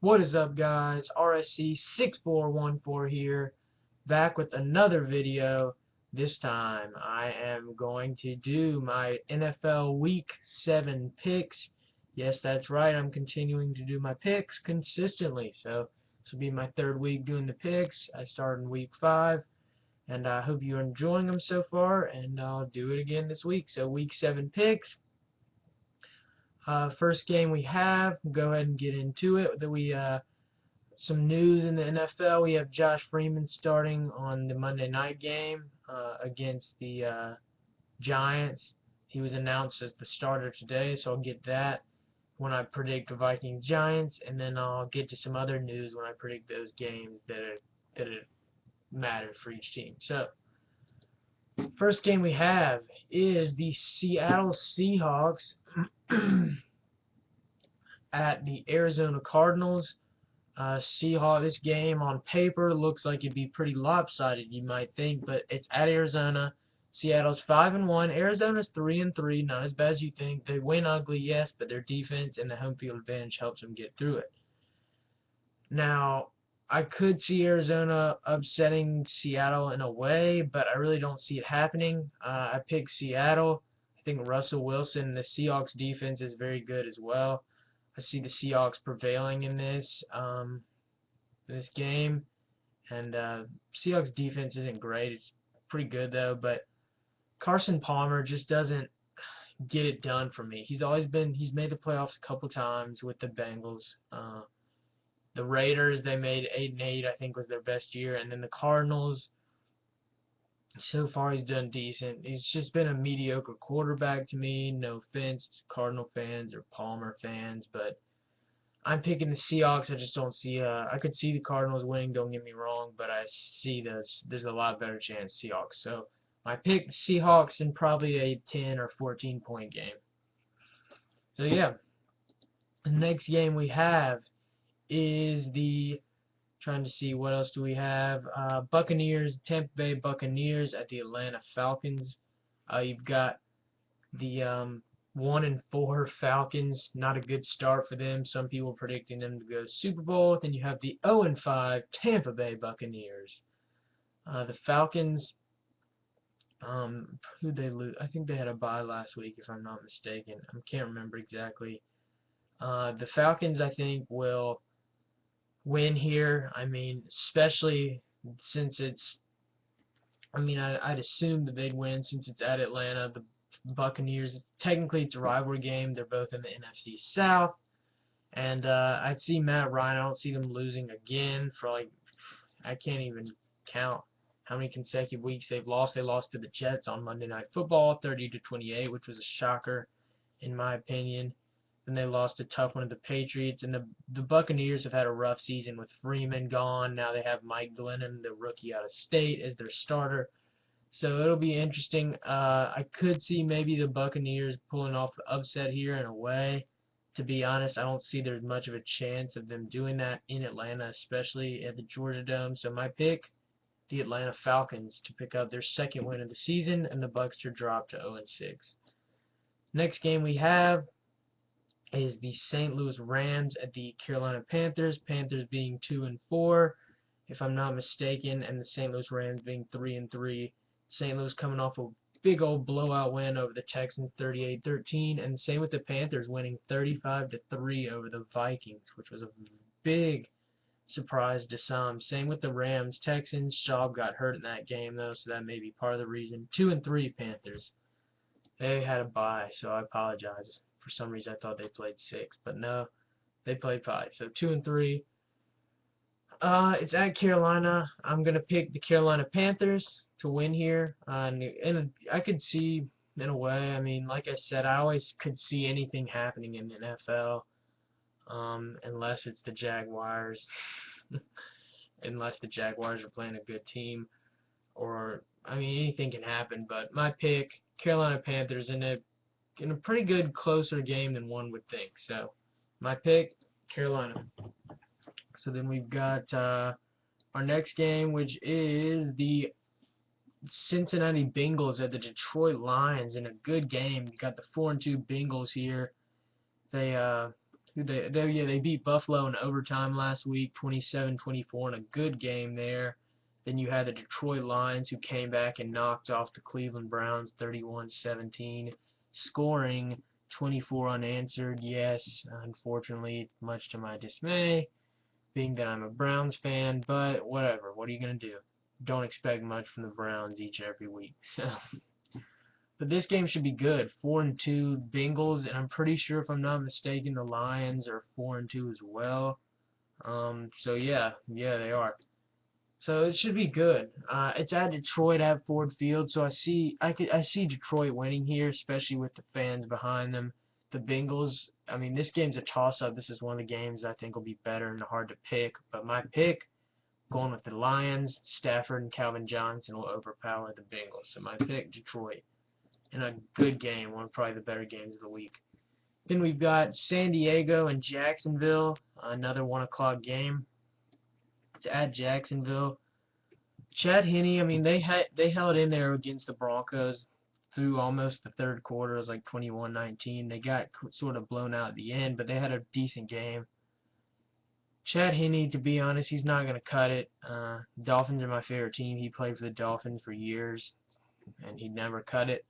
What is up, guys? RSC6414 here, back with another video. This time I am going to do my NFL Week 7 picks. Yes, that's right, I'm continuing to do my picks consistently. So this will be my third week doing the picks. I started in Week 5, and I hope you're enjoying them so far, and I'll do it again this week. So Week 7 picks. First game we have, we'll go ahead and get into it. Some news in the NFL. We have Josh Freeman starting on the Monday night game against the Giants. He was announced as the starter today, so I'll get that when I predict the Vikings Giants, and then I'll get to some other news when I predict those games that matter for each team. So, first game we have is the Seattle Seahawks at the Arizona Cardinals. This game on paper looks like it'd be pretty lopsided, you might think, but it's at Arizona. Seattle's 5-1. Arizona's 3-3. Not as bad as you think. They win ugly, yes, but their defense and the home field advantage helps them get through it. Now, I could see Arizona upsetting Seattle in a way, but I really don't see it happening. I picked Seattle. I think Russell Wilson, the Seahawks defense is very good as well. I see the Seahawks prevailing in this game, and Seahawks defense isn't great. It's pretty good though, but Carson Palmer just doesn't get it done for me. He's made the playoffs a couple times with the Bengals. The Raiders, they made 8-8, I think was their best year, and then the Cardinals. So far, he's done decent. He's just been a mediocre quarterback to me. No offense to Cardinal fans or Palmer fans, but I'm picking the Seahawks. I just don't see. I could see the Cardinals winning. Don't get me wrong, but I see there's a lot better chance Seahawks. So I picked Seahawks in probably a 10 or 14 point game. So yeah, the next game we have is the trying to see what else do we have. Buccaneers, Tampa Bay Buccaneers at the Atlanta Falcons. You've got the 1-4 Falcons, not a good start for them. Some people predicting them to go Super Bowl. Then you have the 0-5 Tampa Bay Buccaneers. The Falcons, who'd they lose? I think they had a bye last week, if I'm not mistaken. I can't remember exactly. The Falcons, I think, will win here. I mean, especially since I'd assume that they'd win since it's at Atlanta. The Buccaneers, technically it's a rivalry game. They're both in the NFC South. And I'd see Matt Ryan. I don't see them losing again for I can't even count how many consecutive weeks they've lost. They lost to the Jets on Monday Night Football, 30-28, which was a shocker in my opinion. Then they lost a tough one to the Patriots. And the Buccaneers have had a rough season with Freeman gone. Now they have Mike Glennon, the rookie out of state, as their starter. So it'll be interesting. I could see maybe the Buccaneers pulling off the upset here in a way. To be honest, I don't see there's much of a chance of them doing that in Atlanta, especially at the Georgia Dome. So my pick, the Atlanta Falcons, to pick up their second win of the season, and the Bucs to drop to 0-6. Next game we have is the St. Louis Rams at the Carolina Panthers. Panthers being 2-4, if I'm not mistaken, and the St. Louis Rams being 3-3. St. Louis coming off a big old blowout win over the Texans 38-13, and same with the Panthers winning 35-3 over the Vikings, which was a big surprise to some. Same with the Rams. Texans, Schaub got hurt in that game though, so that may be part of the reason. 2-3 Panthers. They had a bye, so I apologize. For some reason I thought they played 6, but no, they played 5. So 2-3. It's at Carolina. I'm gonna pick the Carolina Panthers to win here. And I could see, in a way, I mean, like I said, I always could see anything happening in the NFL, unless it's the Jaguars, unless the Jaguars are playing a good team, or I mean, anything can happen. But my pick, Carolina Panthers, in a pretty good closer game than one would think. So my pick, Carolina. So then we've got our next game, which is the Cincinnati Bengals at the Detroit Lions in a good game. You got the 4-2 Bengals here. They They beat Buffalo in overtime last week, 27-24, in a good game there. Then you had the Detroit Lions, who came back and knocked off the Cleveland Browns 31-17, scoring 24 unanswered. Yes, unfortunately, much to my dismay, being that I'm a Browns fan, but whatever. What are you going to do? Don't expect much from the Browns each and every week. So, but this game should be good. 4-2 Bengals, and I'm pretty sure, if I'm not mistaken, the Lions are 4-2 as well. So yeah, they are. So it should be good. It's at Detroit at Ford Field, so I see Detroit winning here, especially with the fans behind them. The Bengals, I mean, this game's a toss-up. This is one of the games I think will be better and hard to pick. But my pick, going with the Lions, Stafford and Calvin Johnson will overpower the Bengals. So my pick, Detroit, in a good game, one of probably the better games of the week. Then we've got San Diego and Jacksonville, another 1 o'clock game. It's at Jacksonville. Chad Henne, I mean, they held in there against the Broncos through almost the third quarter. It was like 21-19. They got sort of blown out at the end, but they had a decent game. Chad Henne, to be honest, he's not going to cut it. Dolphins are my favorite team. He played for the Dolphins for years, and he never cut it.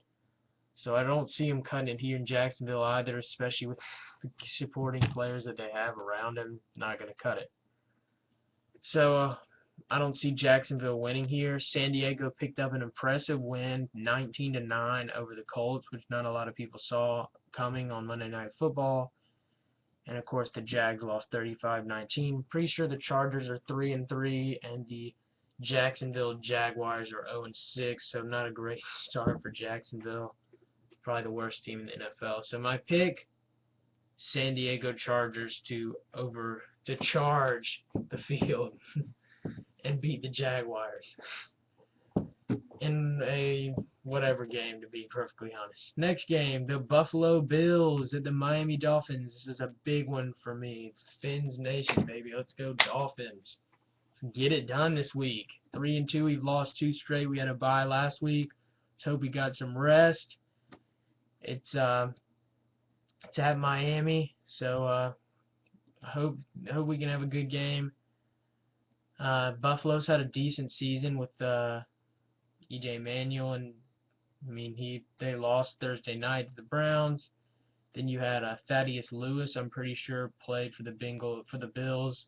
So I don't see him cutting it here in Jacksonville either, especially with the supporting players that they have around him. Not going to cut it. So I don't see Jacksonville winning here. San Diego picked up an impressive win, 19-9 over the Colts, which not a lot of people saw coming on Monday Night Football. And of course, the Jags lost 35-19. Pretty sure the Chargers are 3-3, and the Jacksonville Jaguars are 0-6. So not a great start for Jacksonville. Probably the worst team in the NFL. So my pick, San Diego Chargers to charge the field and beat the Jaguars in a whatever game, to be perfectly honest. Next game, the Buffalo Bills at the Miami Dolphins. This is a big one for me. Fins Nation, baby. Let's go Dolphins. Get it done this week. 3-2. We've lost 2 straight. We had a bye last week. Let's hope we got some rest. It's at Miami, so I hope we can have a good game. Buffalo's had a decent season with E.J. Manuel, and I mean they lost Thursday night to the Browns. Then you had Thaddeus Lewis, I'm pretty sure played for the Bills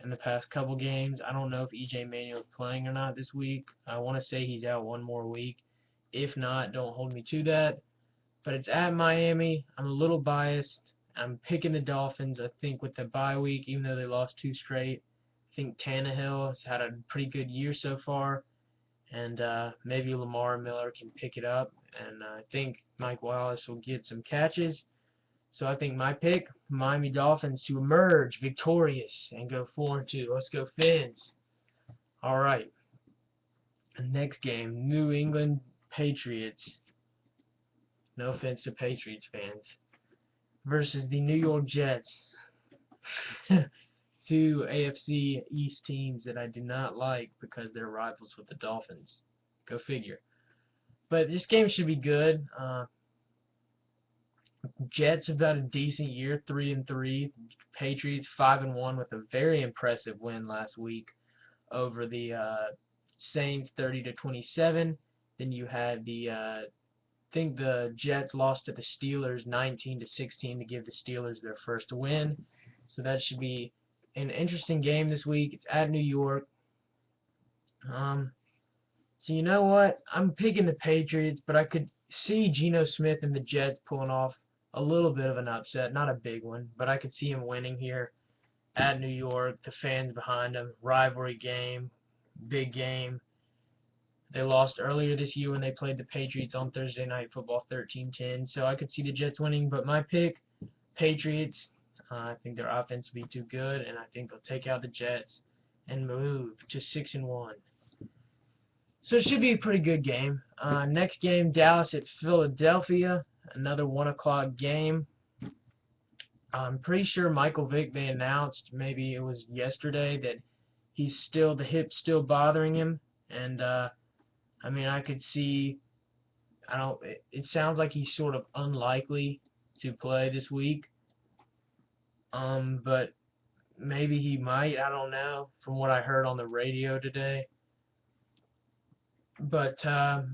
in the past couple games. I don't know if E.J. Manuel is playing or not this week. I want to say he's out one more week. If not, don't hold me to that. But it's at Miami. I'm a little biased. I'm picking the Dolphins. I think with the bye week, even though they lost 2 straight, I think Tannehill has had a pretty good year so far, and maybe Lamar Miller can pick it up, and I think Mike Wallace will get some catches. So I think my pick, Miami Dolphins to emerge victorious and go 4-2. Let's go Fins. All right. Next game, New England Patriots. No offense to Patriots fans. Versus the New York Jets. 2 AFC East teams that I do not like because they're rivals with the Dolphins. Go figure. But this game should be good. Jets have had a decent year, 3-3. Patriots 5-1 with a very impressive win last week over the Saints, 30-27. Then you had I think the Jets lost to the Steelers 19-16 to give the Steelers their first win. So that should be an interesting game this week. It's at New York. So you know what? I'm picking the Patriots, but I could see Geno Smith and the Jets pulling off a little bit of an upset. Not a big one, but I could see him winning here at New York. The fans behind him. Rivalry game. Big game. They lost earlier this year when they played the Patriots on Thursday Night Football 13-10. So I could see the Jets winning, but my pick, Patriots. I think their offense will be too good, and I think they'll take out the Jets and move to 6-1. So it should be a pretty good game. Next game, Dallas at Philadelphia. Another 1 o'clock game. I'm pretty sure Michael Vick, they announced, maybe it was yesterday, that the hip's still bothering him, and I mean, I could see, it sounds like he's sort of unlikely to play this week. But maybe he might. I don't know. From what I heard on the radio today. But I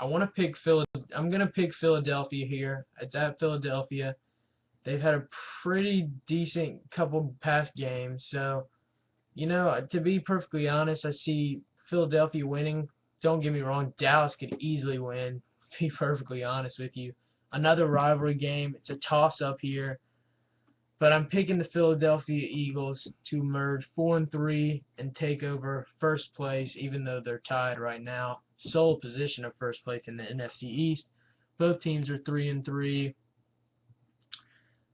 want to pick Phil. I'm gonna pick Philadelphia here. It's at Philadelphia. They've had a pretty decent couple past games, so to be perfectly honest, I see Philadelphia winning. Don't get me wrong, Dallas could easily win. To be perfectly honest with you, another rivalry game. It's a toss-up here, but I'm picking the Philadelphia Eagles to merge 4-3 and take over first place, even though they're tied right now. Sole position of first place in the NFC East. Both teams are 3-3.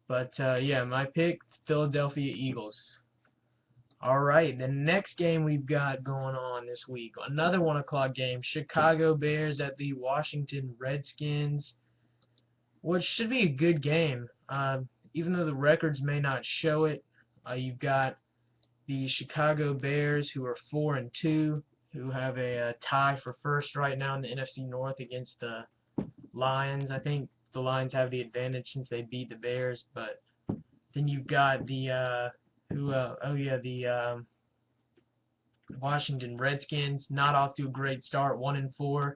But yeah, my pick, Philadelphia Eagles. Alright, the next game we've got going on this week, another 1 o'clock game, Chicago Bears at the Washington Redskins, which should be a good game. Even though the records may not show it, you've got the Chicago Bears, who are 4-2, who have a tie for first right now in the NFC North against the Lions. I think the Lions have the advantage since they beat the Bears, but then you've got the Washington Redskins, not off to a great start, 1-4.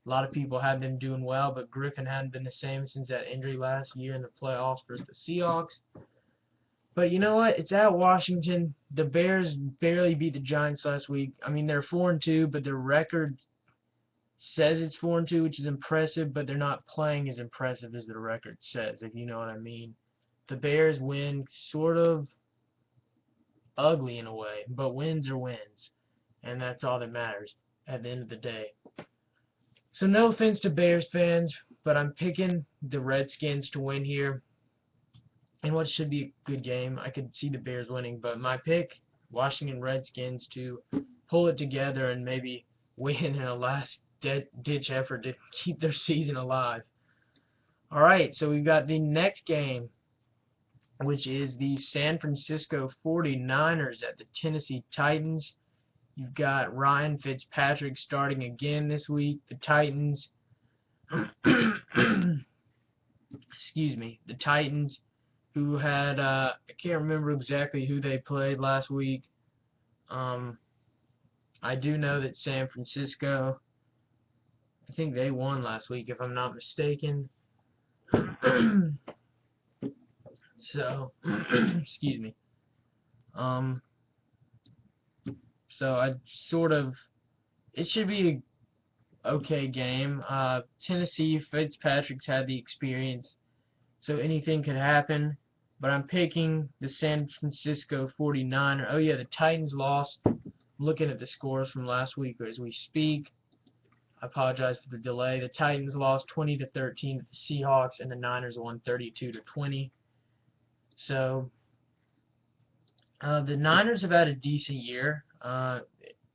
A lot of people had them doing well, but Griffin hadn't been the same since that injury last year in the playoffs versus the Seahawks. But you know what? It's at Washington. The Bears barely beat the Giants last week. I mean, they're 4-2, but their record says it's 4-2, which is impressive, but they're not playing as impressive as their record says, if you know what I mean. The Bears win sort of ugly in a way, but wins are wins, and that's all that matters at the end of the day. So no offense to Bears fans, but I'm picking the Redskins to win here in what should be a good game. I could see the Bears winning, but my pick, Washington Redskins to pull it together and maybe win in a last-ditch effort to keep their season alive. Alright, so we've got the next game, which is the San Francisco 49ers at the Tennessee Titans. You've got Ryan Fitzpatrick starting again this week. The Titans, excuse me, the Titans, who had, I can't remember exactly who they played last week. I do know that San Francisco, I think they won last week, if I'm not mistaken. So, excuse me. So it should be a okay game. Tennessee, Fitzpatrick's had the experience, so anything could happen. But I'm picking the San Francisco 49ers. Oh yeah, the Titans lost. I'm looking at the scores from last week as we speak. I apologize for the delay. The Titans lost 20-13 to the Seahawks, and the Niners won 32-20. So the Niners have had a decent year,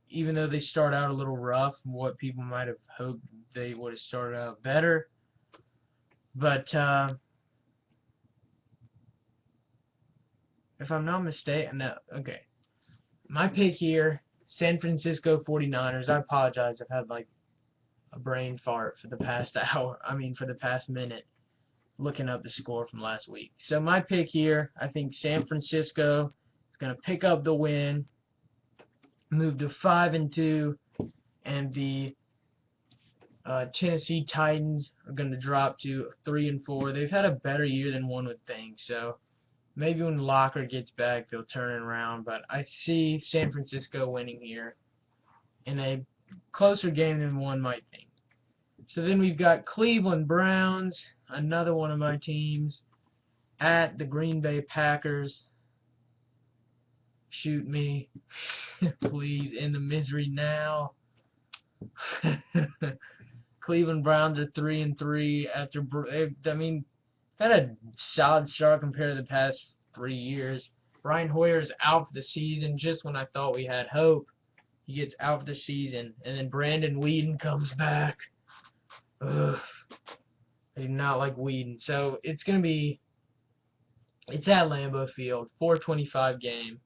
even though they start out a little rough. What people might have hoped they would have started out better, but if I'm not mistaken, no, okay. My pick here, San Francisco 49ers. I apologize. I've had like a brain fart for the past hour. I mean, for the past minute, looking up the score from last week. So my pick here, I think San Francisco is going to pick up the win, move to 5-2, and the Tennessee Titans are going to drop to 3-4. They've had a better year than one would think, so maybe when Locker gets back, they'll turn it around. But I see San Francisco winning here in a closer game than one might think. So then we've got Cleveland Browns, another one of my teams, at the Green Bay Packers. Shoot me, please, in the misery now. Cleveland Browns are 3-3 after, I mean, had a solid start compared to the past 3 years. Brian Hoyer's out for the season just when I thought we had hope. He gets out for the season, and then Brandon Weeden comes back. Ugh. I do not like Weeden. So it's at Lambeau Field, 4:25 game.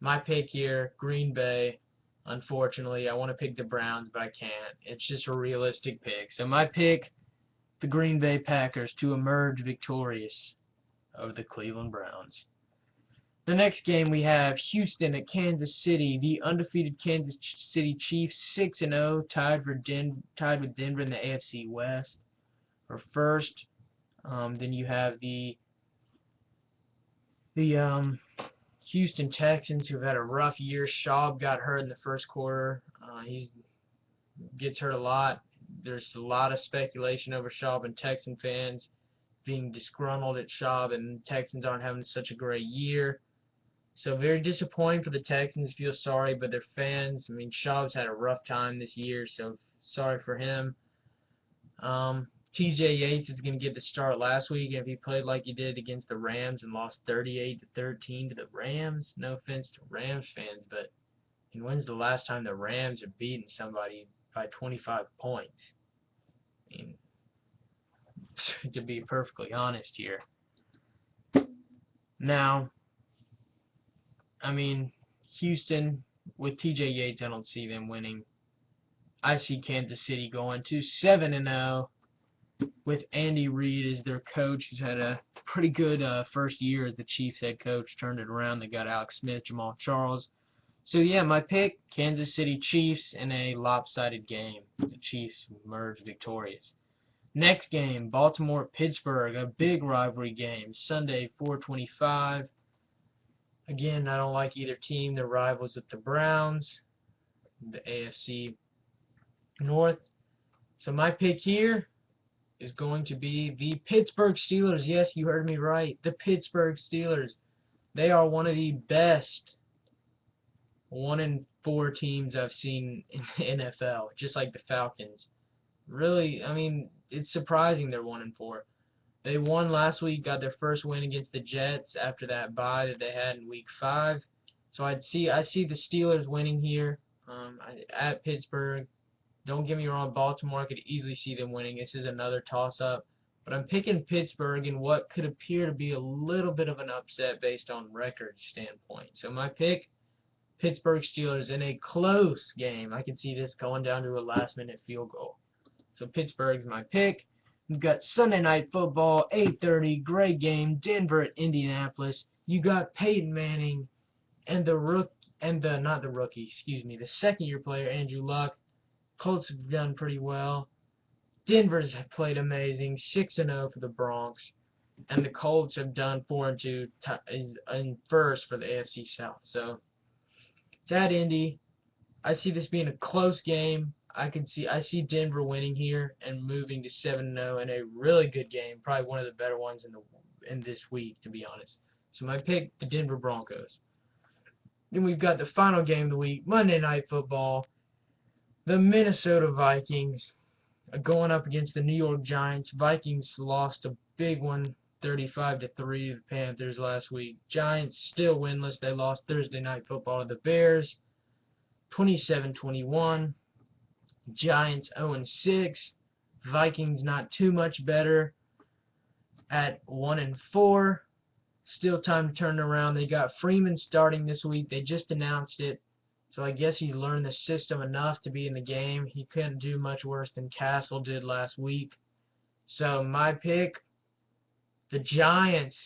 My pick here, Green Bay. Unfortunately, I want to pick the Browns, but I can't. It's just a realistic pick. So my pick, the Green Bay Packers to emerge victorious over the Cleveland Browns. The next game we have Houston at Kansas City. The undefeated Kansas City Chiefs, 6-0, tied with Denver in the AFC West for first. Then you have the Houston Texans, who've had a rough year. Schaub got hurt in the first quarter. He gets hurt a lot. There's a lot of speculation over Schaub, and Texan fans being disgruntled at Schaub, and the Texans aren't having such a great year. So very disappointing for the Texans. Feel sorry, but their fans, I mean, Schaub's had a rough time this year, so sorry for him. T.J. Yates is going to get the start last week, and if he played like he did against the Rams and lost 38-13 to the Rams, no offense to Rams fans, but when's the last time the Rams have beaten somebody by 25 points? I mean, to be perfectly honest here. Now, I mean, Houston, with T.J. Yates, I don't see them winning. I see Kansas City going to 7-0 with Andy Reid as their coach, who's had a pretty good first year as the Chiefs head coach. Turned it around. They got Alex Smith, Jamal Charles. So, yeah, my pick, Kansas City Chiefs in a lopsided game. The Chiefs emerge victorious. Next game, Baltimore-Pittsburgh, a big rivalry game. Sunday, 4:25. Again, I don't like either team. They're rivals with the Browns, the AFC North. So my pick here is going to be the Pittsburgh Steelers. Yes, you heard me right. The Pittsburgh Steelers. They are one of the best 1-4 teams I've seen in the NFL, just like the Falcons. Really, I mean, it's surprising they're 1-4. They won last week, got their first win against the Jets after that bye that they had in Week 5. So I see the Steelers winning here at Pittsburgh. Don't get me wrong, Baltimore, I could easily see them winning. This is another toss-up. But I'm picking Pittsburgh in what could appear to be a little bit of an upset based on record standpoint. So my pick, Pittsburgh Steelers in a close game. I can see this going down to a last-minute field goal. So Pittsburgh's my pick. You've got Sunday Night Football, 8:30, great game, Denver at Indianapolis. You got Peyton Manning and the second-year player, Andrew Luck. Colts have done pretty well. Denver's have played amazing, 6-0 for the Bronx. And the Colts have done 4-2 in first for the AFC South. So it's at Indy. I see this being a close game. I see Denver winning here and moving to 7-0 in a really good game, probably one of the better ones in this week, to be honest. So my pick, the Denver Broncos. Then we've got the final game of the week, Monday Night Football. The Minnesota Vikings are going up against the New York Giants. Vikings lost a big one, 35-3 to the Panthers last week. Giants still winless. They lost Thursday Night Football to the Bears, 27-21. Giants 0-6. Vikings not too much better at 1-4. Still time to turn it around. They got Freeman starting this week. They just announced it. So I guess he's learned the system enough to be in the game. He couldn't do much worse than Castle did last week. So my pick, the Giants.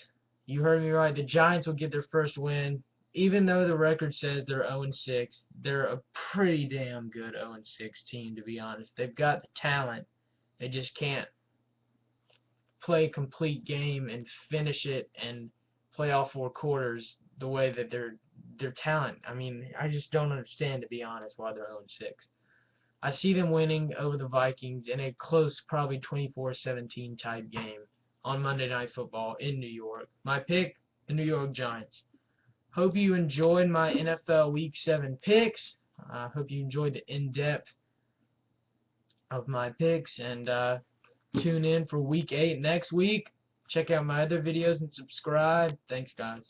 You heard me right. The Giants will get their first win. Even though the record says they're 0-6, they're a pretty damn good 0-6 team, to be honest. They've got the talent. They just can't play a complete game and finish it and play all 4 quarters the way that their talent. I mean, I just don't understand, to be honest, why they're 0-6. I see them winning over the Vikings in a close, probably 24-17 type game on Monday Night Football in New York. My pick, the New York Giants. Hope you enjoyed my NFL Week 7 picks. Hope you enjoyed the in-depth of my picks. And tune in for Week 8 next week. Check out my other videos and subscribe. Thanks, guys.